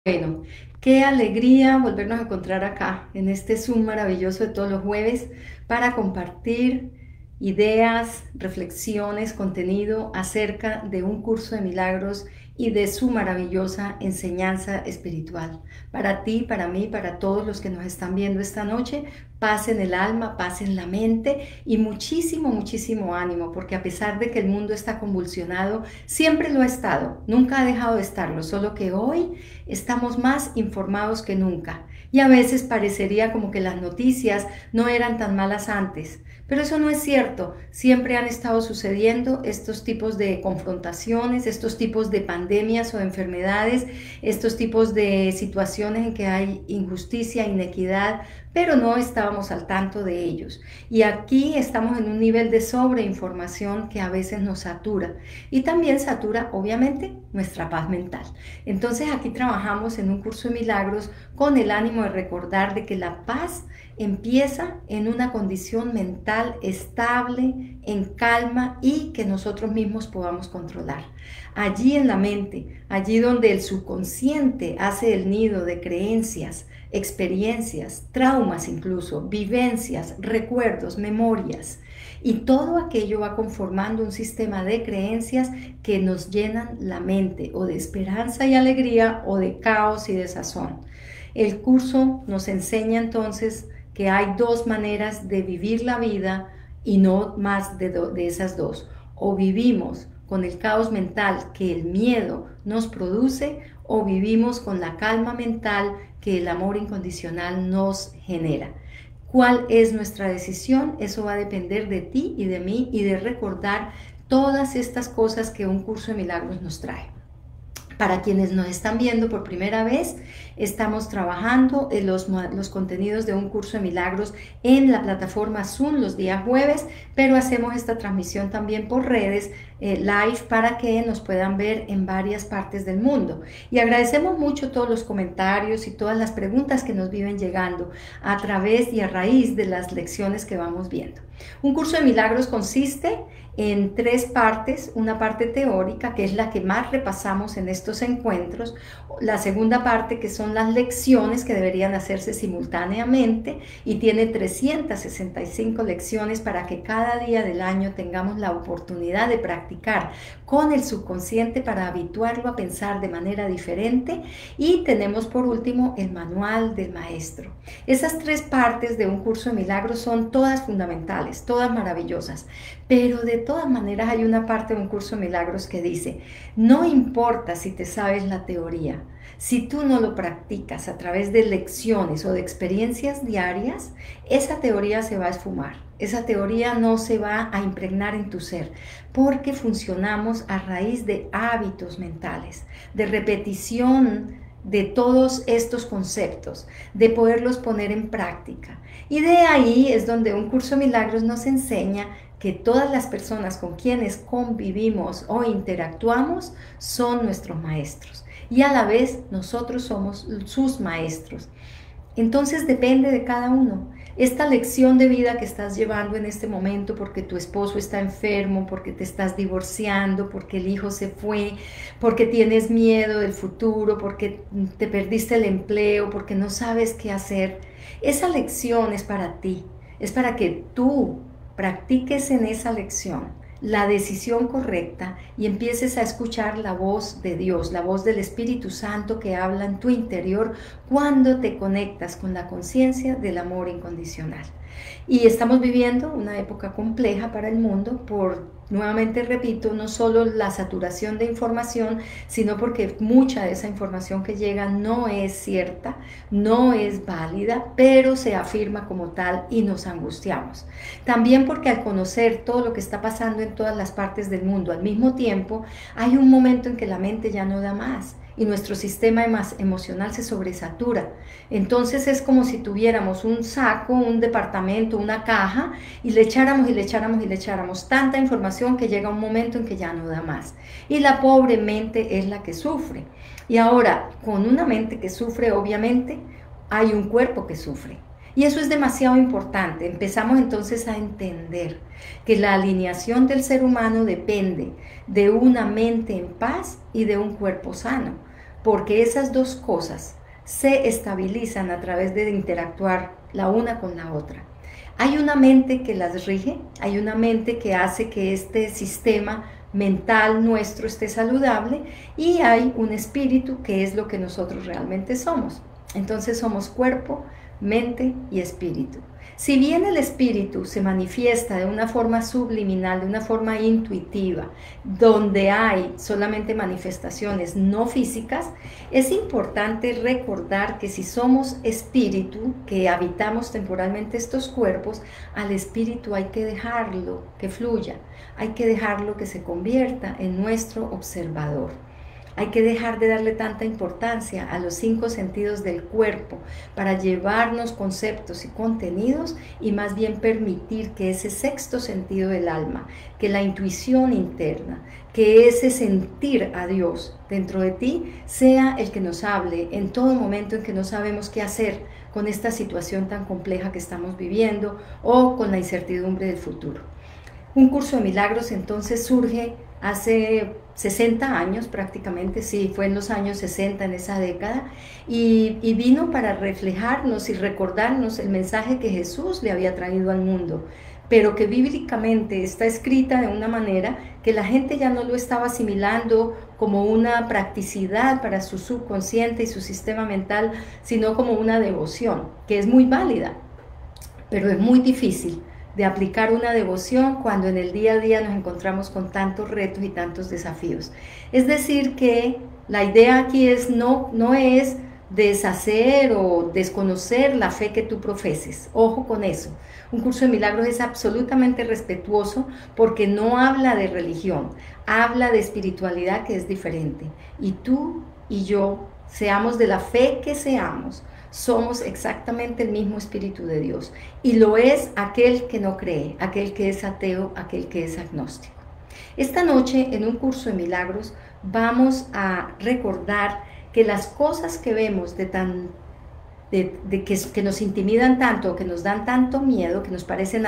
Bueno, qué alegría volvernos a encontrar acá en este Zoom maravilloso de todos los jueves para compartir ideas, reflexiones, contenido acerca de un curso de milagros y de su maravillosa enseñanza espiritual. Para ti, para mí, para todos los que nos están viendo esta noche, paz en el alma, paz en la mente y muchísimo, muchísimo ánimo, porque a pesar de que el mundo está convulsionado, siempre lo ha estado, nunca ha dejado de estarlo, solo que hoy estamos más informados que nunca y a veces parecería como que las noticias no eran tan malas antes, pero eso no es cierto. Siempre han estado sucediendo estos tipos de confrontaciones, estos tipos de pandemias o de enfermedades, estos tipos de situaciones en que hay injusticia, inequidad, pero no estábamos al tanto de ellos. Y aquí estamos en un nivel de sobreinformación que a veces nos satura y también satura, obviamente, nuestra paz mental. Entonces aquí trabajamos en un curso de milagros con el ánimo de recordar de que la paz empieza en una condición mental estable, en calma y que nosotros mismos podamos controlar. Allí en la mente, allí donde el subconsciente hace el nido de creencias, experiencias, traumas incluso, vivencias, recuerdos, memorias. Y todo aquello va conformando un sistema de creencias que nos llenan la mente o de esperanza y alegría o de caos y desazón. El curso nos enseña entonces que hay dos maneras de vivir la vida y no más de esas dos. O vivimos con el caos mental que el miedo nos produce o vivimos con la calma mental que el amor incondicional nos genera. ¿Cuál es nuestra decisión? Eso va a depender de ti y de mí y de recordar todas estas cosas que un curso de milagros nos trae. Para quienes nos están viendo por primera vez, estamos trabajando en los contenidos de un curso de milagros en la plataforma Zoom los días jueves, pero hacemos esta transmisión también por redes live para que nos puedan ver en varias partes del mundo. Y agradecemos mucho todos los comentarios y todas las preguntas que nos viven llegando a través y a raíz de las lecciones que vamos viendo. Un curso de milagros consiste en tres partes: una parte teórica, que es la que más repasamos en estos encuentros; la segunda parte, que son las lecciones que deberían hacerse simultáneamente, y tiene 365 lecciones para que cada día del año tengamos la oportunidad de practicar con el subconsciente para habituarlo a pensar de manera diferente. Y tenemos por último el manual del maestro. Esas tres partes de un curso de milagros son todas fundamentales, todas maravillosas, pero de todas maneras hay una parte de un curso de milagros que dice: no importa si te sabes la teoría, si tú no lo practicas a través de lecciones o de experiencias diarias, esa teoría se va a esfumar, esa teoría no se va a impregnar en tu ser, porque funcionamos a raíz de hábitos mentales, de repetición de todos estos conceptos, de poderlos poner en práctica. Y de ahí es donde un curso de milagros nos enseña que todas las personas con quienes convivimos o interactuamos son nuestros maestros y a la vez nosotros somos sus maestros. Entonces depende de cada uno. Esta lección de vida que estás llevando en este momento, porque tu esposo está enfermo, porque te estás divorciando, porque el hijo se fue, porque tienes miedo del futuro, porque te perdiste el empleo, porque no sabes qué hacer, esa lección es para ti, es para que tú practiques en esa lección la decisión correcta y empieces a escuchar la voz de Dios, la voz del Espíritu Santo que habla en tu interior cuando te conectas con la conciencia del amor incondicional. Y estamos viviendo una época compleja para el mundo nuevamente repito, no solo la saturación de información, sino porque mucha de esa información que llega no es cierta, no es válida, pero se afirma como tal y nos angustiamos. También porque al conocer todo lo que está pasando en todas las partes del mundo al mismo tiempo, hay un momento en que la mente ya no da más y nuestro sistema emocional se sobresatura. Entonces es como si tuviéramos un saco, un departamento, una caja, y le echáramos y le echáramos y le echáramos tanta información que llega un momento en que ya no da más. Y la pobre mente es la que sufre. Y ahora, con una mente que sufre, obviamente, hay un cuerpo que sufre. Y eso es demasiado importante. Empezamos entonces a entender que la alineación del ser humano depende de una mente en paz y de un cuerpo sano. porque esas dos cosas se estabilizan a través de interactuar la una con la otra. Hay una mente que las rige, hay una mente que hace que este sistema mental nuestro esté saludable y hay un espíritu que es lo que nosotros realmente somos. Entonces somos cuerpo, mente y espíritu. Si bien el espíritu se manifiesta de una forma subliminal, de una forma intuitiva, donde hay solamente manifestaciones no físicas, es importante recordar que si somos espíritu, que habitamos temporalmente estos cuerpos, al espíritu hay que dejarlo que fluya, hay que dejarlo que se convierta en nuestro observador. Hay que dejar de darle tanta importancia a los 5 sentidos del cuerpo para llevarnos conceptos y contenidos y más bien permitir que ese sexto sentido del alma, que la intuición interna, que ese sentir a Dios dentro de ti sea el que nos hable en todo momento en que no sabemos qué hacer con esta situación tan compleja que estamos viviendo o con la incertidumbre del futuro. Un curso de milagros entonces surge hace 60 años prácticamente, sí, fue en los años 60, en esa década, y vino para reflejarnos y recordarnos el mensaje que Jesús le había traído al mundo, pero que bíblicamente está escrita de una manera que la gente ya no lo estaba asimilando como una practicidad para su subconsciente y su sistema mental, sino como una devoción, que es muy válida, pero es muy difícil de aplicar una devoción cuando en el día a día nos encontramos con tantos retos y tantos desafíos. Es decir que la idea aquí es no es deshacer o desconocer la fe que tú profeses. Ojo con eso. Un curso de milagros es absolutamente respetuoso porque no habla de religión, habla de espiritualidad, que es diferente. Y tú y yo, seamos de la fe que seamos, somos exactamente el mismo Espíritu de Dios, y lo es aquel que no cree, aquel que es ateo, aquel que es agnóstico. Esta noche, en un curso de milagros, vamos a recordar que las cosas que vemos que nos intimidan tanto, que nos dan tanto miedo, que nos parecen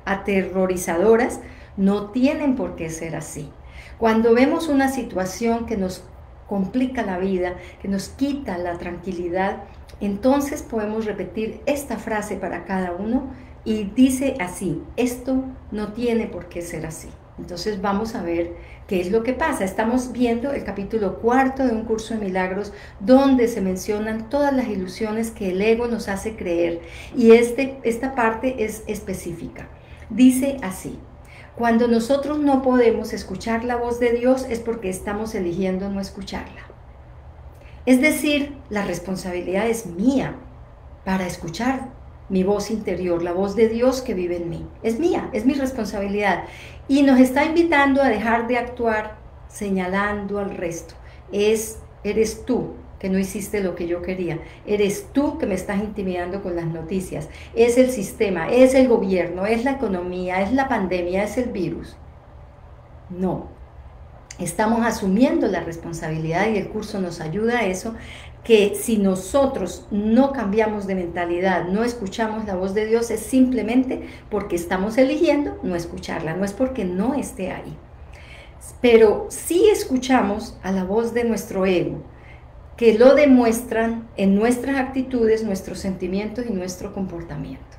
aterrorizadoras, no tienen por qué ser así. Cuando vemos una situación que nos complica la vida, que nos quita la tranquilidad, entonces podemos repetir esta frase para cada uno y dice así: esto no tiene por qué ser así. Entonces vamos a ver qué es lo que pasa. Estamos viendo el capítulo 4 de un curso de milagros donde se mencionan todas las ilusiones que el ego nos hace creer, y esta parte es específica. Dice así: cuando nosotros no podemos escuchar la voz de Dios es porque estamos eligiendo no escucharla. Es decir, la responsabilidad es mía para escuchar mi voz interior, la voz de Dios que vive en mí. Es mía, es mi responsabilidad. Y nos está invitando a dejar de actuar señalando al resto. Eres tú que no hiciste lo que yo quería. Eres tú que me estás intimidando con las noticias. Es el sistema, es el gobierno, es la economía, es la pandemia, es el virus. No. Estamos asumiendo la responsabilidad, y el curso nos ayuda a eso, que si nosotros no cambiamos de mentalidad, no escuchamos la voz de Dios, es simplemente porque estamos eligiendo no escucharla, no es porque no esté ahí. Pero sí escuchamos a la voz de nuestro ego, que lo demuestran en nuestras actitudes, nuestros sentimientos y nuestro comportamiento.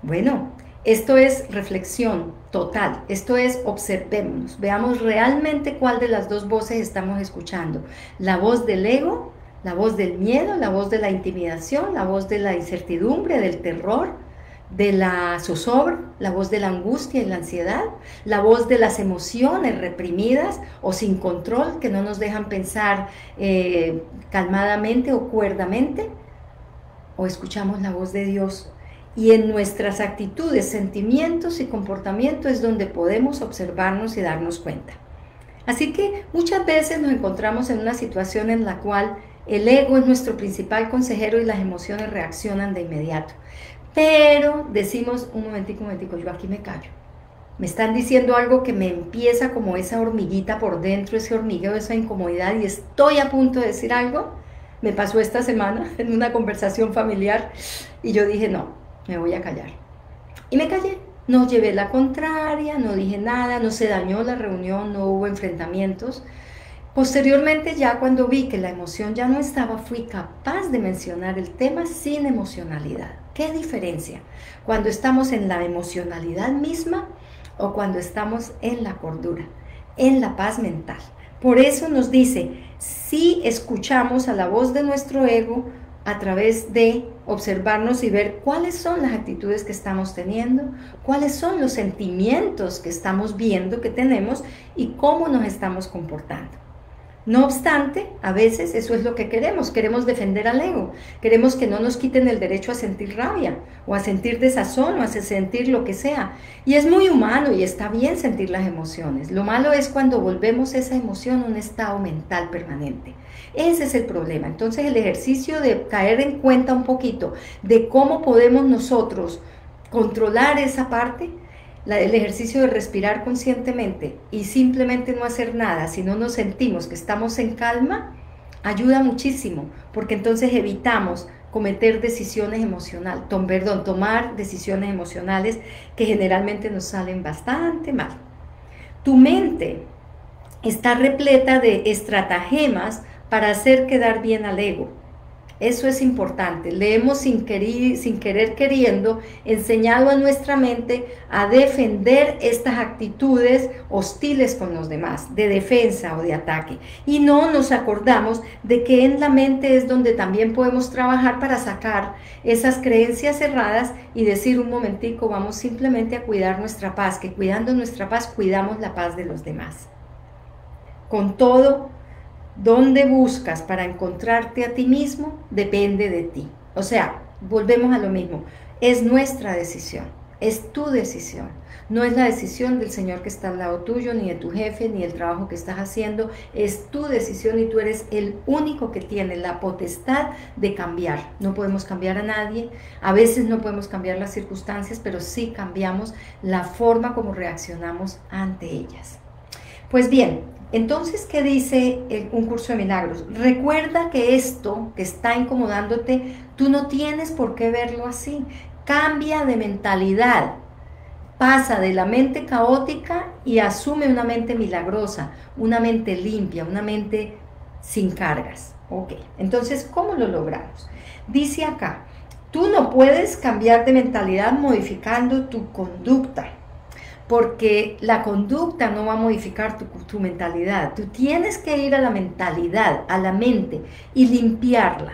Bueno, esto es reflexión total, esto es observémonos, veamos realmente cuál de las dos voces estamos escuchando: la voz del ego, la voz del miedo, la voz de la intimidación, la voz de la incertidumbre, del terror, de la zozobra, la voz de la angustia y la ansiedad, la voz de las emociones reprimidas o sin control que no nos dejan pensar calmadamente o cuerdamente, o escuchamos la voz de Dios. Y en nuestras actitudes, sentimientos y comportamientos es donde podemos observarnos y darnos cuenta. Así que muchas veces nos encontramos en una situación en la cual el ego es nuestro principal consejero y las emociones reaccionan de inmediato. Pero decimos: un momentico, yo aquí me callo. Me están diciendo algo que me empieza como esa hormiguita por dentro, ese hormigueo, esa incomodidad, y estoy a punto de decir algo. Me pasó esta semana en una conversación familiar y yo dije: no, me voy a callar. Y me callé, no llevé la contraria, no dije nada, no se dañó la reunión, no hubo enfrentamientos. Posteriormente, ya cuando vi que la emoción ya no estaba, fui capaz de mencionar el tema sin emocionalidad. ¿Qué diferencia? Cuando estamos en la emocionalidad misma o cuando estamos en la cordura, en la paz mental. Por eso nos dice, si escuchamos a la voz de nuestro ego a través de observarnos y ver cuáles son las actitudes que estamos teniendo, cuáles son los sentimientos que estamos viendo que tenemos y cómo nos estamos comportando. No obstante, a veces eso es lo que queremos defender al ego, queremos que no nos quiten el derecho a sentir rabia, o a sentir desazón, o a sentir lo que sea. Y es muy humano y está bien sentir las emociones. Lo malo es cuando volvemos esa emoción a un estado mental permanente. Ese es el problema. Entonces el ejercicio de caer en cuenta un poquito de cómo podemos nosotros controlar esa parte, el ejercicio de respirar conscientemente y simplemente no hacer nada, si no nos sentimos que estamos en calma, ayuda muchísimo, porque entonces evitamos cometer decisiones emocionales, tomar decisiones emocionales que generalmente nos salen bastante mal. Tu mente está repleta de estratagemas para hacer quedar bien al ego. Eso es importante. Le hemos sin querer queriendo enseñado a nuestra mente a defender estas actitudes hostiles con los demás, de defensa o de ataque. Y no nos acordamos de que en la mente es donde también podemos trabajar para sacar esas creencias cerradas y decir un momentico, vamos simplemente a cuidar nuestra paz, que cuidando nuestra paz cuidamos la paz de los demás. Con todo, ¿dónde buscas para encontrarte a ti mismo? Depende de ti. O sea, volvemos a lo mismo. Es nuestra decisión, es tu decisión. No es la decisión del Señor que está al lado tuyo, ni de tu jefe, ni el trabajo que estás haciendo. Es tu decisión y tú eres el único que tiene la potestad de cambiar. No podemos cambiar a nadie. A veces no podemos cambiar las circunstancias, pero sí cambiamos la forma como reaccionamos ante ellas. Pues bien, entonces, ¿qué dice un curso de milagros? Recuerda que esto que está incomodándote, tú no tienes por qué verlo así. Cambia de mentalidad. Pasa de la mente caótica y asume una mente milagrosa, una mente limpia, una mente sin cargas. Ok, entonces, ¿cómo lo logramos? Dice acá, tú no puedes cambiar de mentalidad modificando tu conducta, porque la conducta no va a modificar tu mentalidad. Tú tienes que ir a la mentalidad, a la mente, y limpiarla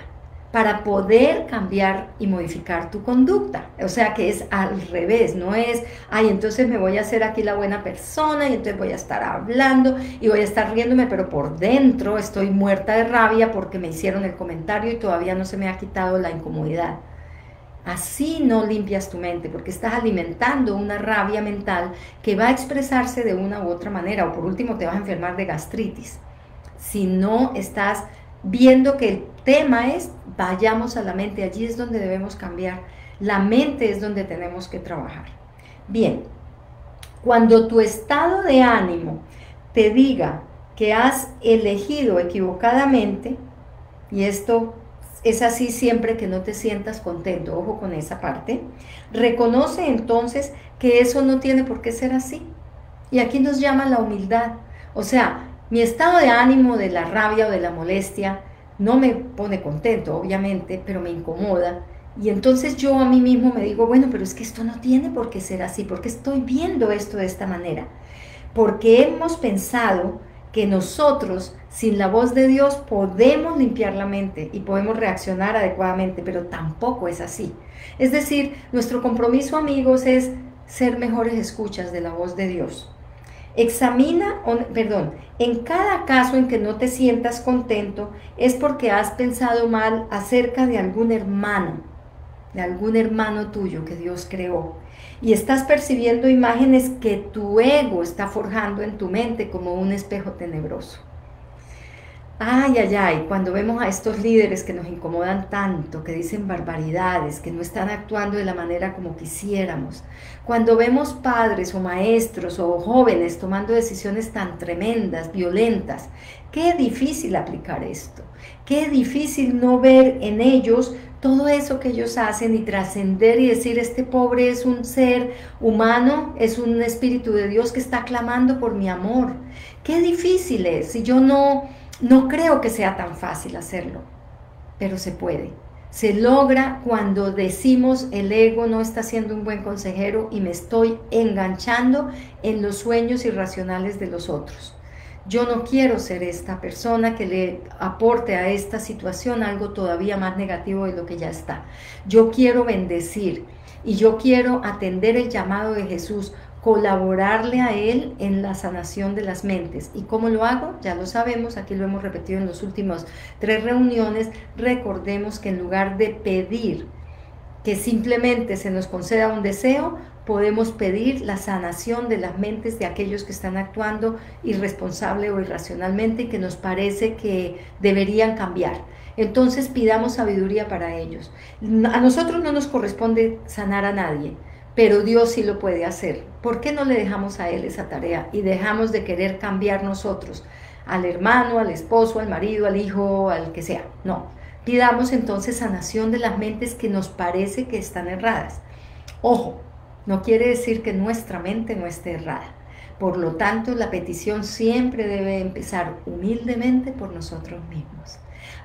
para poder cambiar y modificar tu conducta. O sea que es al revés, no es, ay, entonces me voy a hacer aquí la buena persona y entonces voy a estar hablando y voy a estar riéndome, pero por dentro estoy muerta de rabia porque me hicieron el comentario y todavía no se me ha quitado la incomodidad. Así no limpias tu mente, porque estás alimentando una rabia mental que va a expresarse de una u otra manera, o por último te vas a enfermar de gastritis. Si no estás viendo que el tema es, vayamos a la mente, allí es donde debemos cambiar. La mente es donde tenemos que trabajar. Bien, cuando tu estado de ánimo te diga que has elegido equivocadamente, y esto es así siempre que no te sientas contento, ojo con esa parte, reconoce entonces que eso no tiene por qué ser así. Y aquí nos llama la humildad. O sea, mi estado de ánimo de la rabia o de la molestia no me pone contento, obviamente, pero me incomoda. Y entonces yo a mí mismo me digo, bueno, pero es que esto no tiene por qué ser así, porque estoy viendo esto de esta manera. Porque hemos pensado que nosotros, sin la voz de Dios, podemos limpiar la mente y podemos reaccionar adecuadamente, pero tampoco es así. Es decir, nuestro compromiso, amigos, es ser mejores escuchas de la voz de Dios. En cada caso en que no te sientas contento, es porque has pensado mal acerca de algún hermano tuyo que Dios creó. Y estás percibiendo imágenes que tu ego está forjando en tu mente como un espejo tenebroso. Ay, ay, ay, cuando vemos a estos líderes que nos incomodan tanto, que dicen barbaridades, que no están actuando de la manera como quisiéramos, cuando vemos padres o maestros o jóvenes tomando decisiones tan tremendas, violentas, qué difícil aplicar esto. Qué difícil no ver en ellos todo eso que ellos hacen y trascender y decir, este pobre es un ser humano, es un espíritu de Dios que está clamando por mi amor. Qué difícil es, y yo no creo que sea tan fácil hacerlo, pero se puede. Se logra cuando decimos el ego no está siendo un buen consejero y me estoy enganchando en los sueños irracionales de los otros. Yo no quiero ser esta persona que le aporte a esta situación algo todavía más negativo de lo que ya está. Yo quiero bendecir y yo quiero atender el llamado de Jesús, colaborarle a Él en la sanación de las mentes. ¿Y cómo lo hago? Ya lo sabemos, aquí lo hemos repetido en las últimas 3 reuniones. Recordemos que en lugar de pedir que simplemente se nos conceda un deseo, podemos pedir la sanación de las mentes de aquellos que están actuando irresponsable o irracionalmente y que nos parece que deberían cambiar. Entonces pidamos sabiduría para ellos. A nosotros no nos corresponde sanar a nadie, pero Dios sí lo puede hacer. ¿Por qué no le dejamos a Él esa tarea y dejamos de querer cambiar nosotros al hermano, al esposo, al marido, al hijo, al que sea? No, pidamos entonces sanación de las mentes que nos parece que están erradas. Ojo, no quiere decir que nuestra mente no esté errada. Por lo tanto, la petición siempre debe empezar humildemente por nosotros mismos.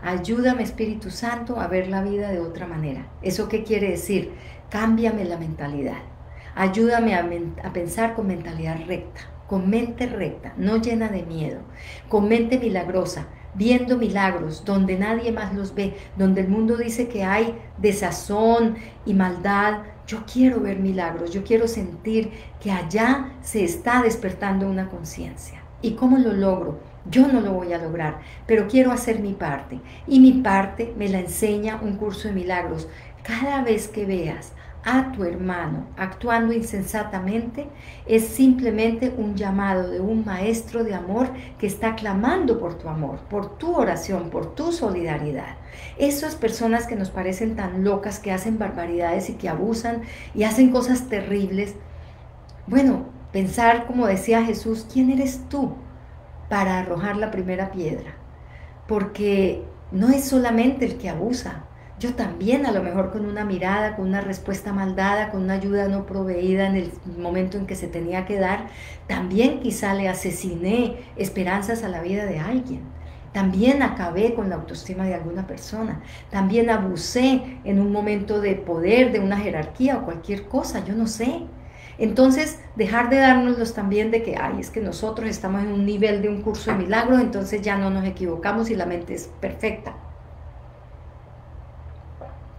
Ayúdame, Espíritu Santo, a ver la vida de otra manera. ¿Eso qué quiere decir? Cámbiame la mentalidad. Ayúdame a pensar con mentalidad recta, con mente recta, no llena de miedo, con mente milagrosa, viendo milagros donde nadie más los ve, donde el mundo dice que hay desazón y maldad. Yo quiero ver milagros, yo quiero sentir que allá se está despertando una conciencia. ¿Y cómo lo logro? Yo no lo voy a lograr, pero quiero hacer mi parte. Y mi parte me la enseña un curso de milagros. Cada vez que veas a tu hermano actuando insensatamente, es simplemente un llamado de un maestro de amor que está clamando por tu amor, por tu oración, por tu solidaridad. Esas personas que nos parecen tan locas, que hacen barbaridades y que abusan y hacen cosas terribles, bueno, pensar, como decía Jesús, ¿quién eres tú para arrojar la primera piedra? Porque no es solamente el que abusa. Yo también, a lo mejor con una mirada, con una respuesta mal dada, con una ayuda no proveída en el momento en que se tenía que dar, también quizá le asesiné esperanzas a la vida de alguien. También acabé con la autoestima de alguna persona. También abusé en un momento de poder, de una jerarquía o cualquier cosa, yo no sé. Entonces, dejar de dárnoslos también de que, ay, es que nosotros estamos en un nivel de un curso de milagros, entonces ya no nos equivocamos y la mente es perfecta.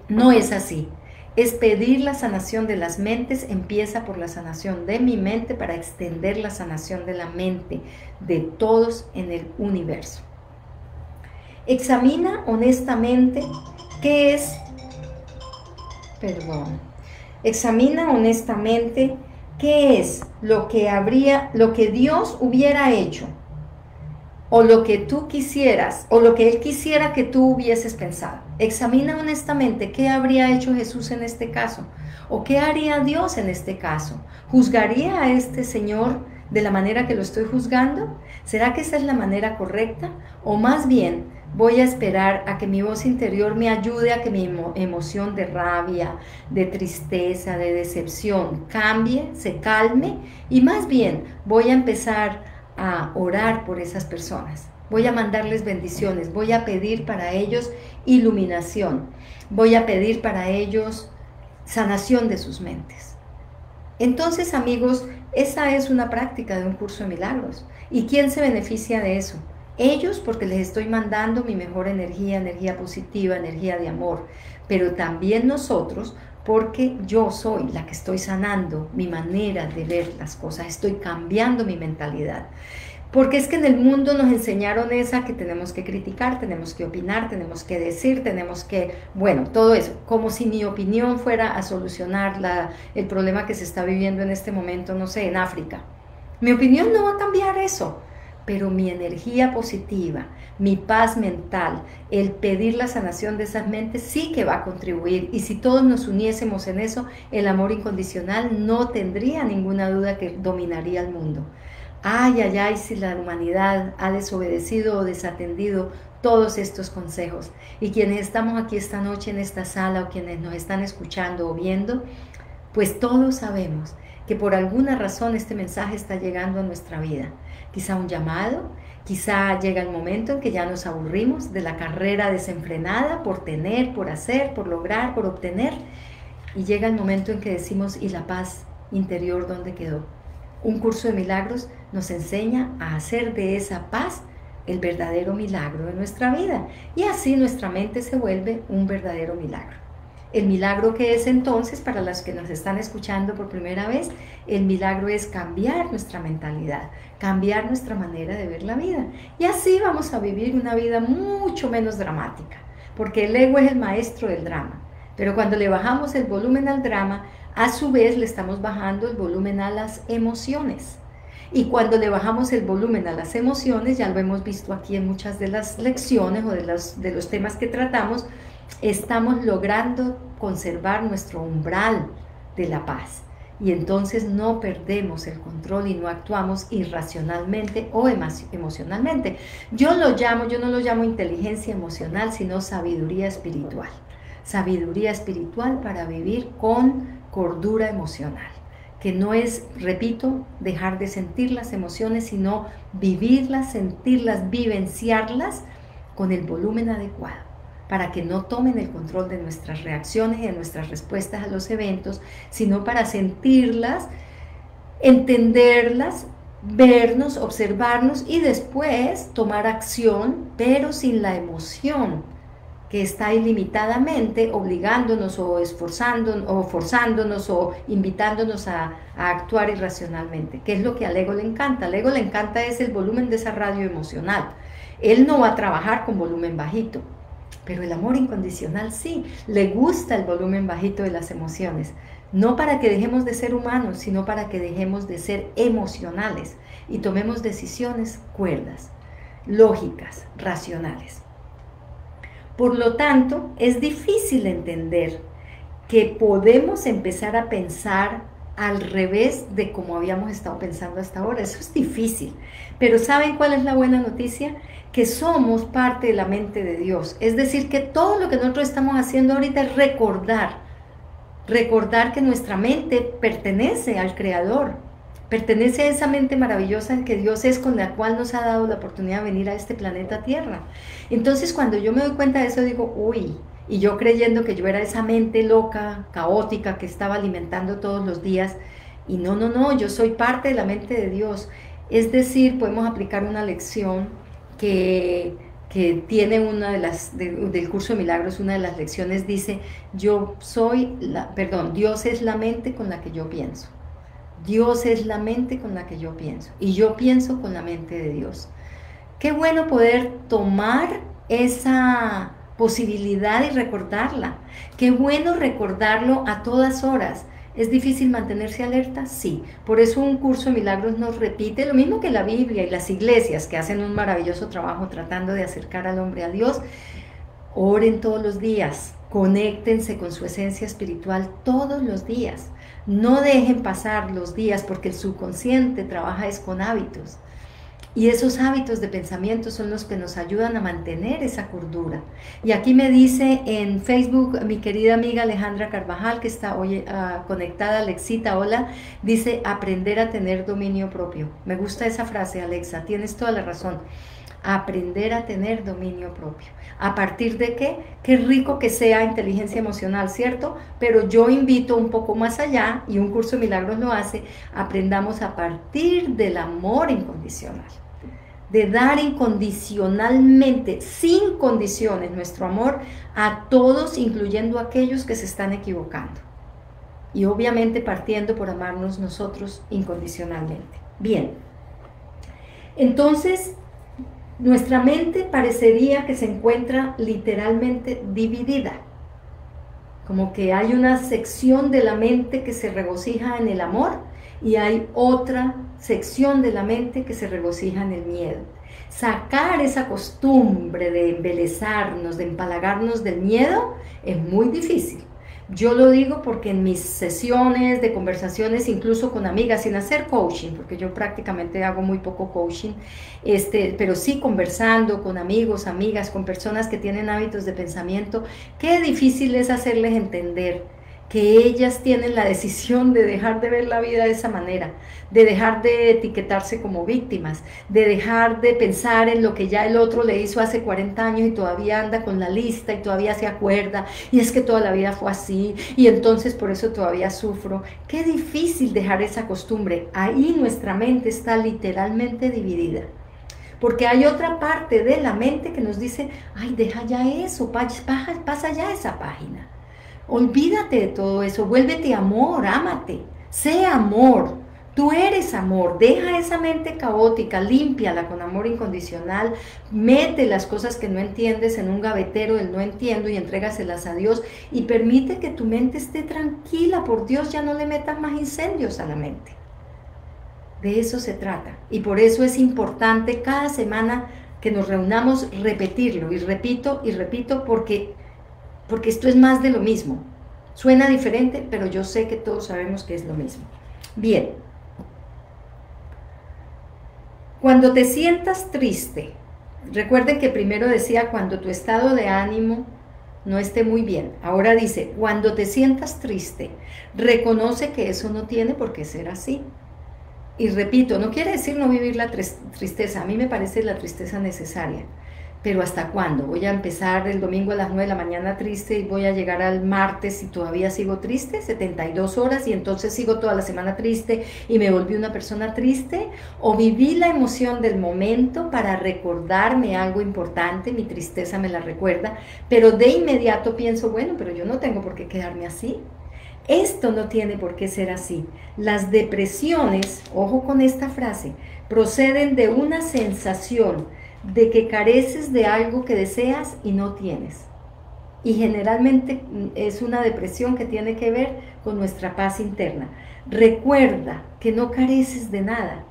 No es así. Es pedir la sanación de las mentes, empieza por la sanación de mi mente para extender la sanación de la mente de todos en el universo. Examina honestamente qué es, examina honestamente qué es lo que Dios hubiera hecho, o lo que tú quisieras, o lo que Él quisiera que tú hubieses pensado. Examina honestamente qué habría hecho Jesús en este caso, o qué haría Dios en este caso. ¿Juzgaría a este señor de la manera que lo estoy juzgando? ¿Será que esa es la manera correcta? O más bien, voy a esperar a que mi voz interior me ayude a que mi emoción de rabia, de tristeza, de decepción cambie, se calme, y más bien voy a empezar a orar por esas personas. Voy a mandarles bendiciones, voy a pedir para ellos iluminación, voy a pedir para ellos sanación de sus mentes. Entonces, amigos, esa es una práctica de un curso de milagros. ¿Y quién se beneficia de eso? Ellos, porque les estoy mandando mi mejor energía, energía positiva, energía de amor, pero también nosotros, porque yo soy la que estoy sanando mi manera de ver las cosas, estoy cambiando mi mentalidad. Porque es que en el mundo nos enseñaron esa que tenemos que criticar, tenemos que opinar, tenemos que decir, tenemos que, bueno, todo eso, como si mi opinión fuera a solucionar el problema que se está viviendo en este momento, no sé, en África. Mi opinión no va a cambiar eso, pero mi energía positiva, mi paz mental, el pedir la sanación de esas mentes sí que va a contribuir. Y si todos nos uniésemos en eso, el amor incondicional no tendría ninguna duda que dominaría el mundo. Ay, ay, ay, si la humanidad ha desobedecido o desatendido todos estos consejos. Y quienes estamos aquí esta noche en esta sala o quienes nos están escuchando o viendo, pues todos sabemos que por alguna razón este mensaje está llegando a nuestra vida. Quizá un llamado, quizá llega el momento en que ya nos aburrimos de la carrera desenfrenada por tener, por hacer, por lograr, por obtener. Y llega el momento en que decimos, ¿y la paz interior dónde quedó? Un curso de milagros nos enseña a hacer de esa paz el verdadero milagro de nuestra vida. Y así nuestra mente se vuelve un verdadero milagro. El milagro que es entonces, para los que nos están escuchando por primera vez, el milagro es cambiar nuestra mentalidad, cambiar nuestra manera de ver la vida. Y así vamos a vivir una vida mucho menos dramática, porque el ego es el maestro del drama. Pero cuando le bajamos el volumen al drama, a su vez le estamos bajando el volumen a las emociones. Y cuando le bajamos el volumen a las emociones, ya lo hemos visto aquí en muchas de las lecciones o de los temas que tratamos, estamos logrando conservar nuestro umbral de la paz. Y entonces no perdemos el control y no actuamos irracionalmente o emocionalmente. Yo no lo llamo inteligencia emocional, sino sabiduría espiritual. Sabiduría espiritual para vivir con cordura emocional, que no es, repito, dejar de sentir las emociones, sino vivirlas, sentirlas, vivenciarlas con el volumen adecuado, para que no tomen el control de nuestras reacciones y de nuestras respuestas a los eventos, sino para sentirlas, entenderlas, vernos, observarnos y después tomar acción, pero sin la emoción que está ilimitadamente obligándonos o esforzándonos o forzándonos o invitándonos a actuar irracionalmente, que es lo que al ego le encanta. Al ego le encanta es el volumen de esa radio emocional. Él no va a trabajar con volumen bajito, pero el amor incondicional sí, le gusta el volumen bajito de las emociones, no para que dejemos de ser humanos, sino para que dejemos de ser emocionales y tomemos decisiones cuerdas, lógicas, racionales. Por lo tanto, es difícil entender que podemos empezar a pensar al revés de como habíamos estado pensando hasta ahora. Eso es difícil. Pero ¿saben cuál es la buena noticia? Que somos parte de la mente de Dios. Es decir, que todo lo que nosotros estamos haciendo ahorita es recordar que nuestra mente pertenece al Creador, pertenece a esa mente maravillosa que Dios es, con la cual nos ha dado la oportunidad de venir a este planeta Tierra. Entonces, cuando yo me doy cuenta de eso, digo, uy, y yo creyendo que yo era esa mente loca, caótica, que estaba alimentando todos los días, y no, yo soy parte de la mente de Dios. Es decir, podemos aplicar una lección que tiene una de las, del curso de milagros, una de las lecciones dice, Dios es la mente con la que yo pienso. Dios es la mente con la que yo pienso y yo pienso con la mente de Dios. Qué bueno poder tomar esa posibilidad y recordarla. Qué bueno recordarlo a todas horas. ¿Es difícil mantenerse alerta? Sí. Por eso un curso de milagros nos repite lo mismo que la Biblia y las iglesias, que hacen un maravilloso trabajo tratando de acercar al hombre a Dios. Oren todos los días, conéctense con su esencia espiritual todos los días. No dejen pasar los días, porque el subconsciente trabaja es con hábitos. Y esos hábitos de pensamiento son los que nos ayudan a mantener esa cordura. Y aquí me dice en Facebook mi querida amiga Alejandra Carvajal, que está hoy conectada, Alexita, hola, dice aprender a tener dominio propio. Me gusta esa frase, Alexa, tienes toda la razón. Aprender a tener dominio propio. ¿A partir de qué? Qué rico que sea inteligencia emocional, ¿cierto? Pero yo invito un poco más allá, y un curso de milagros lo hace, aprendamos a partir del amor incondicional. De dar incondicionalmente, sin condiciones, nuestro amor a todos, incluyendo a aquellos que se están equivocando. Y obviamente partiendo por amarnos nosotros incondicionalmente. Bien, entonces nuestra mente parecería que se encuentra literalmente dividida, como que hay una sección de la mente que se regocija en el amor y hay otra sección de la mente que se regocija en el miedo. Sacar esa costumbre de embelezarnos, de empalagarnos del miedo, es muy difícil, Yo lo digo porque en mis sesiones de conversaciones, incluso con amigas, sin hacer coaching, porque yo prácticamente hago muy poco coaching, pero sí conversando con amigos, amigas, con personas que tienen hábitos de pensamiento, qué difícil es hacerles entender que ellas tienen la decisión de dejar de ver la vida de esa manera, de dejar de etiquetarse como víctimas, de dejar de pensar en lo que ya el otro le hizo hace 40 años y todavía anda con la lista y todavía se acuerda, y es que toda la vida fue así, y entonces por eso todavía sufro. Qué difícil dejar esa costumbre. Ahí nuestra mente está literalmente dividida. Porque hay otra parte de la mente que nos dice, ay, deja ya eso, pasa ya esa página. Olvídate de todo eso, vuélvete amor, ámate, sé amor, tú eres amor, deja esa mente caótica, límpiala con amor incondicional, mete las cosas que no entiendes en un gavetero del no entiendo y entrégaselas a Dios y permite que tu mente esté tranquila, por Dios, ya no le metas más incendios a la mente. De eso se trata y por eso es importante cada semana que nos reunamos repetirlo y repito porque esto es más de lo mismo. Suena diferente, pero yo sé que todos sabemos que es lo mismo. Bien. Cuando te sientas triste, recuerden que primero decía cuando tu estado de ánimo no esté muy bien. Ahora dice, cuando te sientas triste, reconoce que eso no tiene por qué ser así. Y repito, no quiere decir no vivir la tristeza. A mí me parece la tristeza necesaria. Pero ¿hasta cuándo? Voy a empezar el domingo a las 9 de la mañana triste y voy a llegar al martes y todavía sigo triste, 72 horas, y entonces sigo toda la semana triste y me volví una persona triste. ¿O viví la emoción del momento para recordarme algo importante? Mi tristeza me la recuerda, pero de inmediato pienso, bueno, pero yo no tengo por qué quedarme así. Esto no tiene por qué ser así. Las depresiones, ojo con esta frase, proceden de una sensación de que careces de algo que deseas y no tienes. Y generalmente es una depresión que tiene que ver con nuestra paz interna. Recuerda que no careces de nada,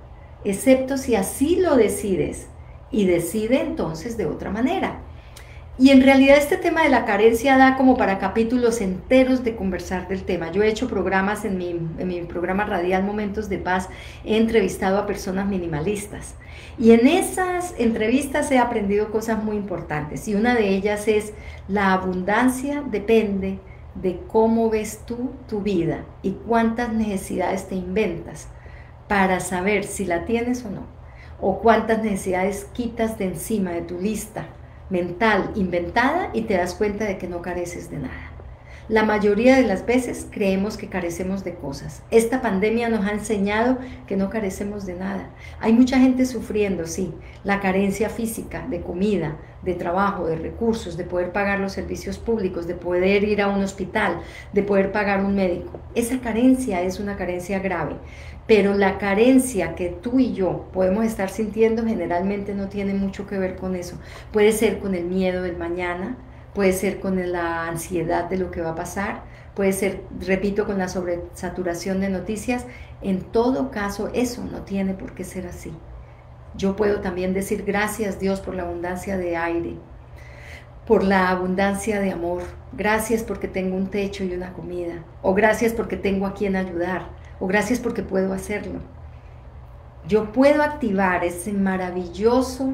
excepto si así lo decides, y decide entonces de otra manera. Y en realidad este tema de la carencia da como para capítulos enteros de conversar del tema. Yo he hecho programas en mi programa radial Momentos de Paz, he entrevistado a personas minimalistas. Y en esas entrevistas he aprendido cosas muy importantes. Y una de ellas es, la abundancia depende de cómo ves tú tu vida y cuántas necesidades te inventas para saber si la tienes o no. O cuántas necesidades quitas de encima de tu lista mental inventada y te das cuenta de que no careces de nada. La mayoría de las veces creemos que carecemos de cosas. Esta pandemia nos ha enseñado que no carecemos de nada. Hay mucha gente sufriendo, sí, la carencia física, de comida, de trabajo, de recursos, de poder pagar los servicios públicos, de poder ir a un hospital, de poder pagar un médico. Esa carencia es una carencia grave. Pero la carencia que tú y yo podemos estar sintiendo generalmente no tiene mucho que ver con eso. Puede ser con el miedo del mañana, puede ser con la ansiedad de lo que va a pasar, puede ser, repito, con la sobresaturación de noticias. En todo caso, eso no tiene por qué ser así. Yo puedo también decir gracias, Dios, por la abundancia de aire, por la abundancia de amor. Gracias porque tengo un techo y una comida. O gracias porque tengo a quien ayudar. O gracias porque puedo hacerlo. Yo puedo activar esa maravillosa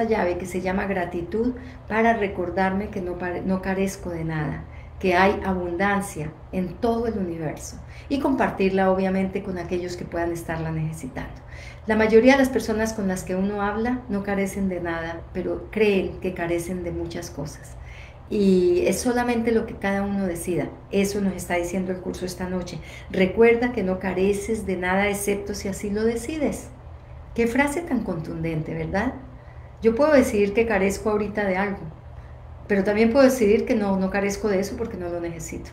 llave que se llama gratitud para recordarme que no carezco de nada, que hay abundancia en todo el universo y compartirla obviamente con aquellos que puedan estarla necesitando. La mayoría de las personas con las que uno habla no carecen de nada, pero creen que carecen de muchas cosas. Y es solamente lo que cada uno decida. Eso nos está diciendo el curso esta noche. Recuerda que no careces de nada excepto si así lo decides. Qué frase tan contundente, ¿verdad? Yo puedo decidir que carezco ahorita de algo, pero también puedo decidir que no carezco de eso porque no lo necesito.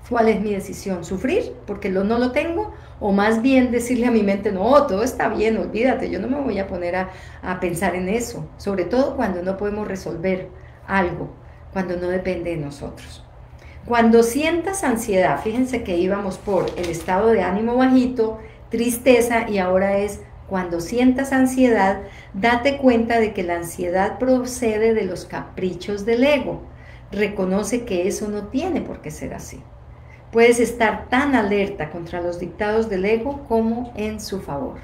¿Cuál es mi decisión? ¿Sufrir porque no lo tengo? O más bien decirle a mi mente, no, todo está bien, olvídate, yo no me voy a poner a pensar en eso. Sobre todo cuando no podemos resolver algo, cuando no depende de nosotros. Cuando sientas ansiedad, fíjense que íbamos por el estado de ánimo bajito, tristeza, y ahora es cuando sientas ansiedad, date cuenta de que la ansiedad procede de los caprichos del ego. reconoce que eso no tiene por qué ser así. Puedes estar tan alerta contra los dictados del ego como en su favor.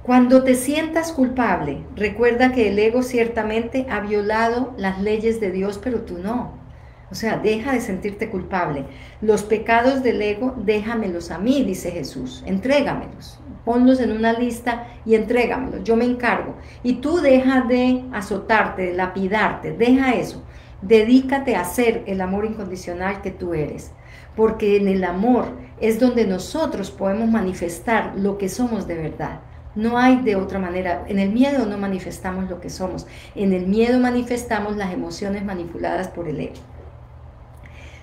Cuando te sientas culpable, recuerda que el ego ciertamente ha violado las leyes de Dios, pero tú no. O sea, deja de sentirte culpable. Los pecados del ego, déjamelos a mí, dice Jesús. Entrégamelos. Ponlos en una lista y entrégamelos. Yo me encargo. Y tú deja de azotarte, de lapidarte. Deja eso. Dedícate a ser el amor incondicional que tú eres. Porque en el amor es donde nosotros podemos manifestar lo que somos de verdad. No hay de otra manera. En el miedo no manifestamos lo que somos. En el miedo manifestamos las emociones manipuladas por el ego.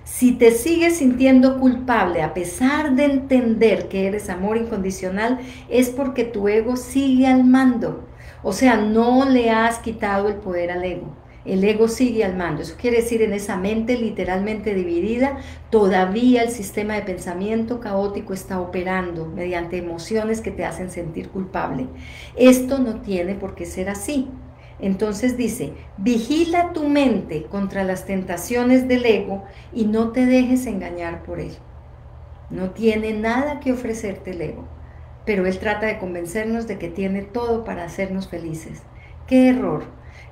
Si te sigues sintiendo culpable a pesar de entender que eres amor incondicional, es porque tu ego sigue al mando. O sea, no le has quitado el poder al ego. El ego sigue al mando. Eso quiere decir, en esa mente literalmente dividida, todavía el sistema de pensamiento caótico está operando mediante emociones que te hacen sentir culpable. Esto no tiene por qué ser así. Entonces dice, vigila tu mente contra las tentaciones del ego y no te dejes engañar por él. No tiene nada que ofrecerte el ego, pero él trata de convencernos de que tiene todo para hacernos felices. ¡Qué error!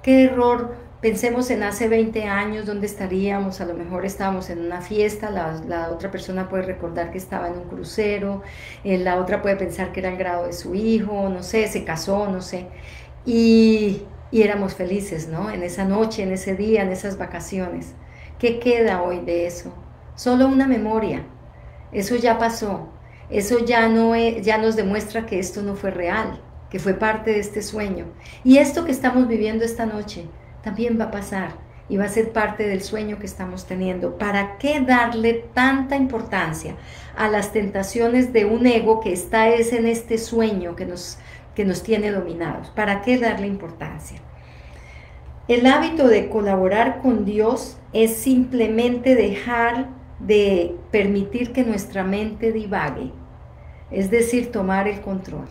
¡Qué error! Pensemos en hace 20 años, ¿dónde estaríamos? A lo mejor estábamos en una fiesta, la otra persona puede recordar que estaba en un crucero, la otra puede pensar que era el grado de su hijo, no sé, se casó, no sé. Y éramos felices, ¿no? En esa noche, en ese día, en esas vacaciones. ¿Qué queda hoy de eso? Solo una memoria. Eso ya pasó. Eso ya nos demuestra que esto no fue real, que fue parte de este sueño. Y esto que estamos viviendo esta noche también va a pasar y va a ser parte del sueño que estamos teniendo. ¿Para qué darle tanta importancia a las tentaciones de un ego que está en este sueño que nos tiene dominados? ¿Para qué darle importancia? El hábito de colaborar con Dios es simplemente dejar de permitir que nuestra mente divague, es decir, tomar el control.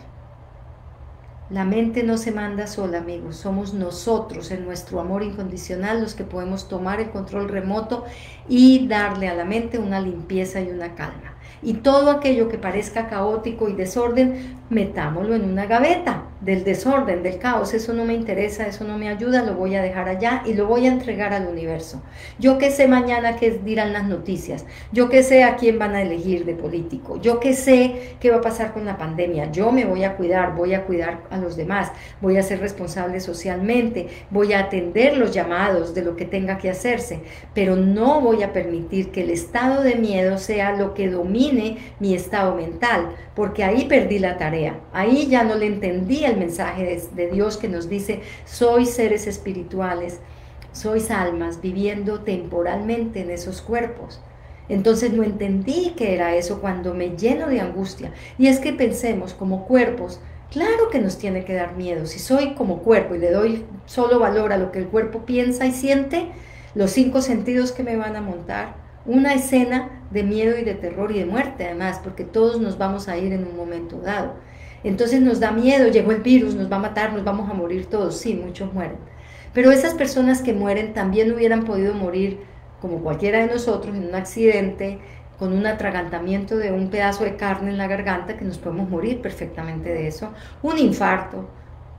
La mente no se manda sola, amigos, somos nosotros en nuestro amor incondicional los que podemos tomar el control remoto y darle a la mente una limpieza y una calma. Y todo aquello que parezca caótico y desorden, metámoslo en una gaveta del desorden, del caos. Eso no me interesa, eso no me ayuda, lo voy a dejar allá y lo voy a entregar al universo. Yo qué sé mañana qué dirán las noticias, yo qué sé a quién van a elegir de político, yo qué sé qué va a pasar con la pandemia. Yo me voy a cuidar a los demás, voy a ser responsable socialmente, voy a atender los llamados de lo que tenga que hacerse, pero no voy a permitir que el estado de miedo sea lo que domine mi estado mental, porque ahí perdí la tarea, ahí ya no le entendí el mensaje de Dios que nos dice, sois seres espirituales, sois almas viviendo temporalmente en esos cuerpos. Entonces no entendí qué era eso cuando me lleno de angustia. Y es que pensemos como cuerpos, claro que nos tiene que dar miedo. Si soy como cuerpo y le doy solo valor a lo que el cuerpo piensa y siente, los 5 sentidos que me van a montar, una escena de miedo y de terror y de muerte además, porque todos nos vamos a ir en un momento dado. Entonces nos da miedo, llegó el virus, nos va a matar, nos vamos a morir todos. Sí, muchos mueren. Pero esas personas que mueren también hubieran podido morir como cualquiera de nosotros en un accidente, con un atragantamiento de un pedazo de carne en la garganta, que nos podemos morir perfectamente de eso, un infarto,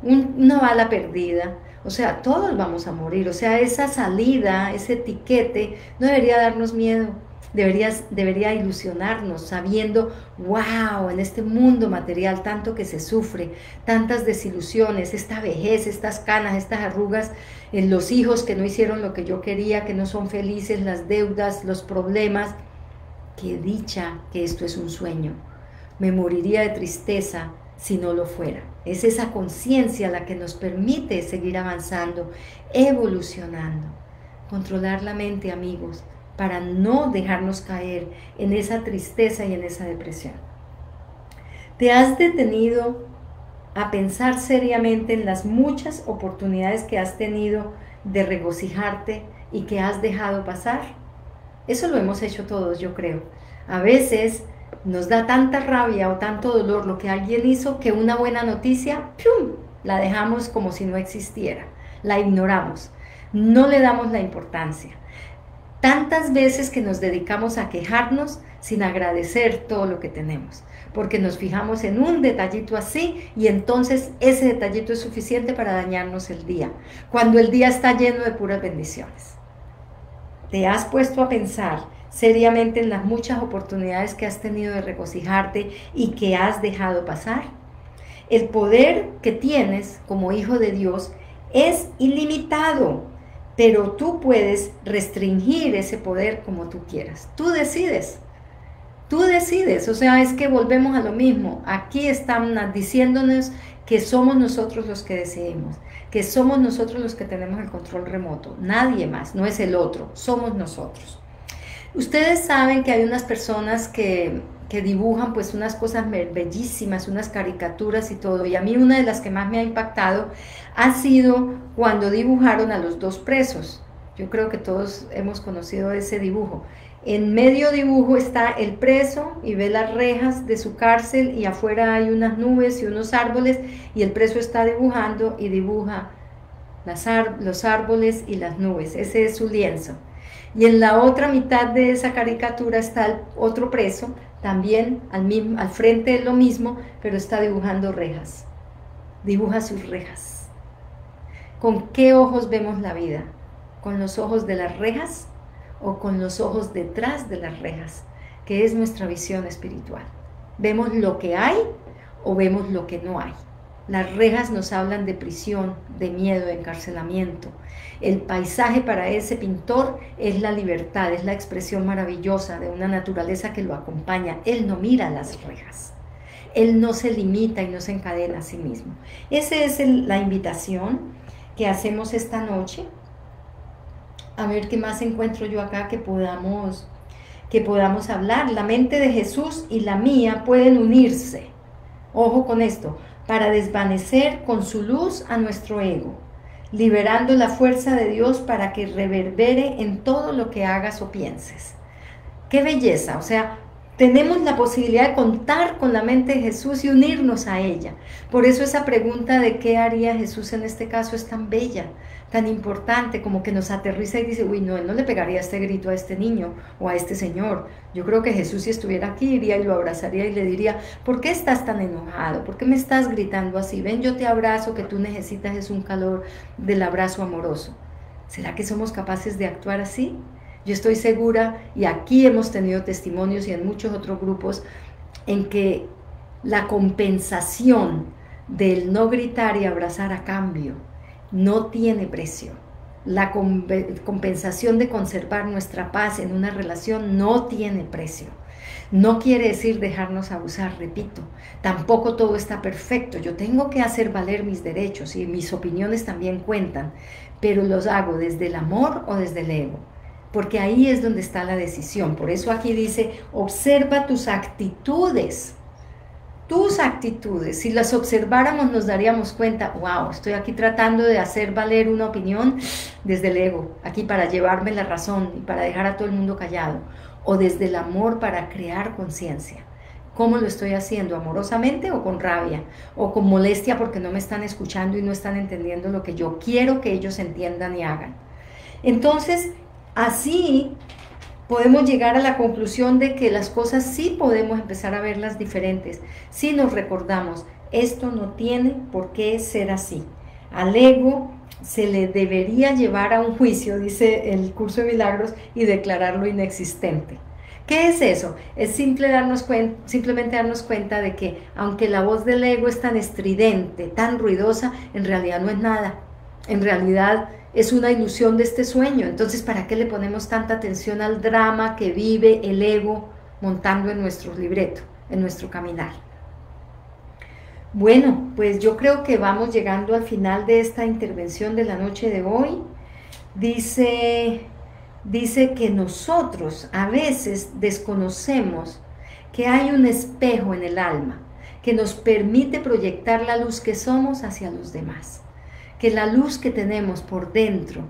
una bala perdida. O sea, todos vamos a morir. O sea, esa salida, ese etiquete, no debería darnos miedo. Debería ilusionarnos, sabiendo, wow, en este mundo material tanto que se sufre, tantas desilusiones, esta vejez, estas canas, estas arrugas, en los hijos que no hicieron lo que yo quería, que no son felices, las deudas, los problemas. Qué dicha que esto es un sueño. Me moriría de tristeza si no lo fuera. Es esa conciencia la que nos permite seguir avanzando, evolucionando. Controlar la mente, amigos, para no dejarnos caer en esa tristeza y en esa depresión. ¿Te has detenido a pensar seriamente en las muchas oportunidades que has tenido de regocijarte y que has dejado pasar? Eso lo hemos hecho todos, yo creo. A veces nos da tanta rabia o tanto dolor lo que alguien hizo que una buena noticia, ¡pum!, la dejamos como si no existiera, la ignoramos. No le damos la importancia. Tantas veces que nos dedicamos a quejarnos sin agradecer todo lo que tenemos, porque nos fijamos en un detallito así y entonces ese detallito es suficiente para dañarnos el día, cuando el día está lleno de puras bendiciones. ¿Te has puesto a pensar seriamente en las muchas oportunidades que has tenido de regocijarte y que has dejado pasar? El poder que tienes como hijo de Dios es ilimitado, pero tú puedes restringir ese poder como tú quieras. Tú decides. Tú decides, o sea, es que volvemos a lo mismo. Aquí están diciéndonos que somos nosotros los que decidimos, que somos nosotros los que tenemos el control remoto. Nadie más, no es el otro, somos nosotros. Ustedes saben que hay unas personas que dibujan pues unas cosas bellísimas, unas caricaturas y todo. Y a mí una de las que más me ha impactado ha sido cuando dibujaron a los dos presos. Yo creo que todos hemos conocido ese dibujo. En medio dibujo está el preso y ve las rejas de su cárcel y afuera hay unas nubes y unos árboles y el preso está dibujando y dibuja los árboles y las nubes. Ese es su lienzo. Y en la otra mitad de esa caricatura está el otro preso, también al frente de lo mismo, pero está dibujando rejas. Dibuja sus rejas. ¿Con qué ojos vemos la vida? ¿Con los ojos de las rejas o con los ojos detrás de las rejas? Que es nuestra visión espiritual. ¿Vemos lo que hay o vemos lo que no hay? Las rejas nos hablan de prisión, de miedo, de encarcelamiento. El paisaje para ese pintor es la libertad, es la expresión maravillosa de una naturaleza que lo acompaña. Él no mira las rejas. Él no se limita y no se encadena a sí mismo. Esa es la invitación que hacemos esta noche. A ver qué más encuentro yo acá que podamos hablar. La mente de Jesús y la mía pueden unirse. Ojo con esto, para desvanecer con su luz a nuestro ego, liberando la fuerza de Dios para que reverbere en todo lo que hagas o pienses. ¡Qué belleza! O sea, tenemos la posibilidad de contar con la mente de Jesús y unirnos a ella. Por eso esa pregunta de qué haría Jesús en este caso es tan bella, tan importante, como que nos aterriza y dice, uy, no, él no le pegaría este grito a este niño o a este señor. Yo creo que Jesús, si estuviera aquí, iría y lo abrazaría y le diría, ¿por qué estás tan enojado? ¿Por qué me estás gritando así? Ven, yo te abrazo, que tú necesitas es un calor del abrazo amoroso. ¿Será que somos capaces de actuar así? Yo estoy segura, y aquí hemos tenido testimonios y en muchos otros grupos, en que la compensación del no gritar y abrazar a cambio no tiene precio. La compensación de conservar nuestra paz en una relación no tiene precio. No quiere decir dejarnos abusar, repito. Tampoco todo está perfecto. Yo tengo que hacer valer mis derechos y mis opiniones también cuentan, pero los hago desde el amor o desde el ego. Porque ahí es donde está la decisión. Por eso aquí dice, observa tus actitudes. Tus actitudes, si las observáramos nos daríamos cuenta, wow, estoy aquí tratando de hacer valer una opinión desde el ego, aquí para llevarme la razón y para dejar a todo el mundo callado, o desde el amor para crear conciencia. ¿Cómo lo estoy haciendo? ¿Amorosamente o con rabia? ¿O con molestia porque no me están escuchando y no están entendiendo lo que yo quiero que ellos entiendan y hagan? Entonces, así podemos llegar a la conclusión de que las cosas sí podemos empezar a verlas diferentes si nos recordamos, esto no tiene por qué ser así. Al ego se le debería llevar a un juicio, dice el curso de milagros, y declararlo inexistente. ¿Qué es eso? Es simplemente darnos cuenta de que aunque la voz del ego es tan estridente, tan ruidosa, en realidad no es nada. En realidad es una ilusión de este sueño. Entonces, ¿para qué le ponemos tanta atención al drama que vive el ego montando en nuestro libreto, en nuestro caminar? Bueno, pues yo creo que vamos llegando al final de esta intervención de la noche de hoy. Dice que nosotros a veces desconocemos que hay un espejo en el alma que nos permite proyectar la luz que somos hacia los demás. Que la luz que tenemos por dentro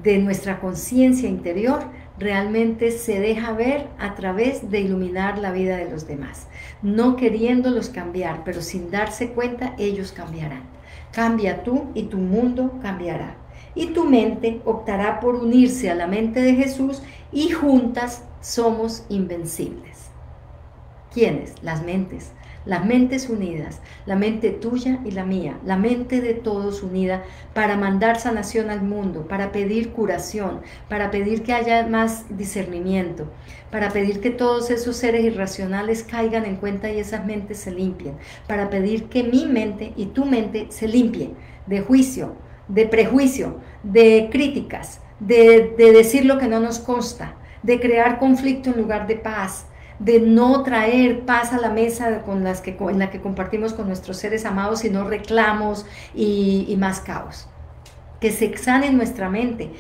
de nuestra conciencia interior realmente se deja ver a través de iluminar la vida de los demás, no queriéndolos cambiar, pero sin darse cuenta ellos cambiarán. Cambia tú y tu mundo cambiará. y tu mente optará por unirse a la mente de Jesús y juntas somos invencibles. ¿Quiénes? Las mentes unidas, la mente tuya y la mía, la mente de todos unida para mandar sanación al mundo, para pedir curación, para pedir que haya más discernimiento, para pedir que todos esos seres irracionales caigan en cuenta y esas mentes se limpien, para pedir que mi mente y tu mente se limpien de juicio, de prejuicio, de críticas, de decir lo que no nos consta, de crear conflicto en lugar de paz, de no traer paz a la mesa en la que compartimos con nuestros seres amados, sino reclamos y más caos. Que se sane nuestra mente.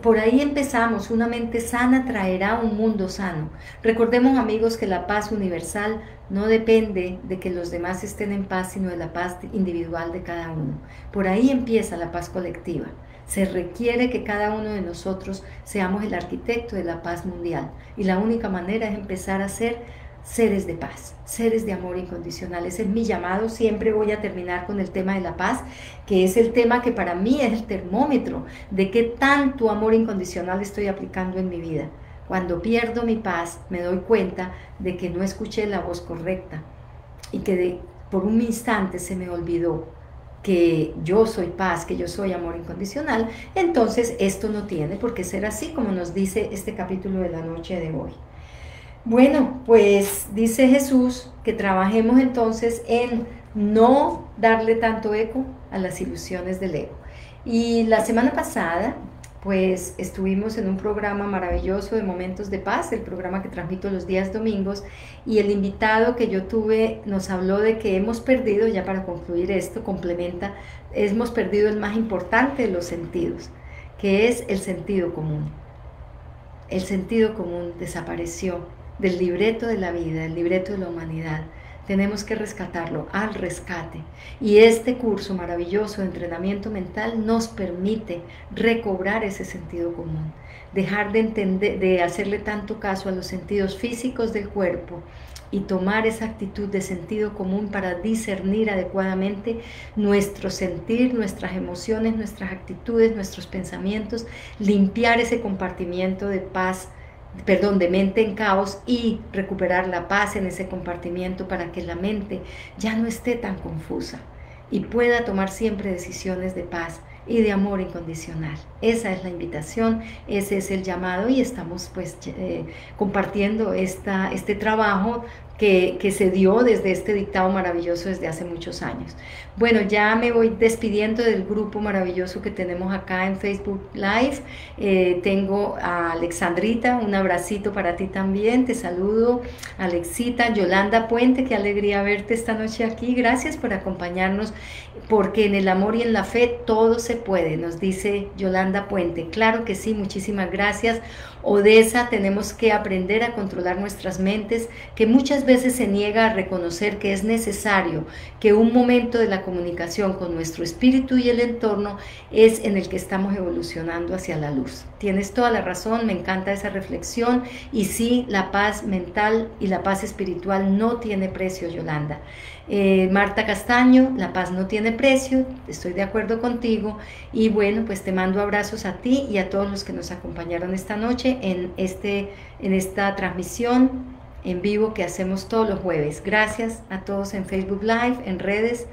Por ahí empezamos. Una mente sana traerá un mundo sano. Recordemos, amigos, que la paz universal no depende de que los demás estén en paz, sino de la paz individual de cada uno. Por ahí empieza la paz colectiva. Se requiere que cada uno de nosotros seamos el arquitecto de la paz mundial. Y la única manera es empezar a ser seres de paz, seres de amor incondicional. Ese es mi llamado. Siempre voy a terminar con el tema de la paz, que es el tema que para mí es el termómetro de qué tanto amor incondicional estoy aplicando en mi vida. Cuando pierdo mi paz, me doy cuenta de que no escuché la voz correcta y que por un instante se me olvidó que yo soy paz, que yo soy amor incondicional. Entonces esto no tiene por qué ser así, como nos dice este capítulo de la noche de hoy. Bueno, pues dice Jesús que trabajemos entonces en no darle tanto eco a las ilusiones del ego. Y la semana pasada, pues estuvimos en un programa maravilloso de Momentos de Paz, el programa que transmito los días domingos, y el invitado que yo tuve nos habló de que hemos perdido, ya para concluir esto, complementa, hemos perdido el más importante de los sentidos, que es el sentido común. El sentido común desapareció del libreto de la vida, del libreto de la humanidad. Tenemos que rescatarlo, al rescate. Y este curso maravilloso de entrenamiento mental nos permite recobrar ese sentido común, dejar de hacerle tanto caso a los sentidos físicos del cuerpo y tomar esa actitud de sentido común para discernir adecuadamente nuestro sentir, nuestras emociones, nuestras actitudes, nuestros pensamientos, limpiar ese compartimiento de paz, de mente en caos, y recuperar la paz en ese compartimiento para que la mente ya no esté tan confusa y pueda tomar siempre decisiones de paz y de amor incondicional. Esa es la invitación, ese es el llamado, y estamos pues compartiendo este trabajo que se dio desde este dictado maravilloso desde hace muchos años. Bueno, ya me voy despidiendo del grupo maravilloso que tenemos acá en Facebook Live. Tengo a Alexandrita, un abracito para ti también, te saludo, Alexita. Yolanda Puente, qué alegría verte esta noche aquí, gracias por acompañarnos, porque en el amor y en la fe todo se puede, nos dice Yolanda Puente. Claro que sí, muchísimas gracias. Odessa, tenemos que aprender a controlar nuestras mentes, que muchas veces se niega a reconocer que es necesario que un momento de la comunicación con nuestro espíritu y el entorno es en el que estamos evolucionando hacia la luz. Tienes toda la razón, me encanta esa reflexión, y sí, la paz mental y la paz espiritual no tiene precio, Yolanda. Marta Castaño, la paz no tiene precio, estoy de acuerdo contigo, y bueno, pues te mando abrazos a ti y a todos los que nos acompañaron esta noche en esta transmisión en vivo que hacemos todos los jueves. Gracias a todos en Facebook Live, en redes.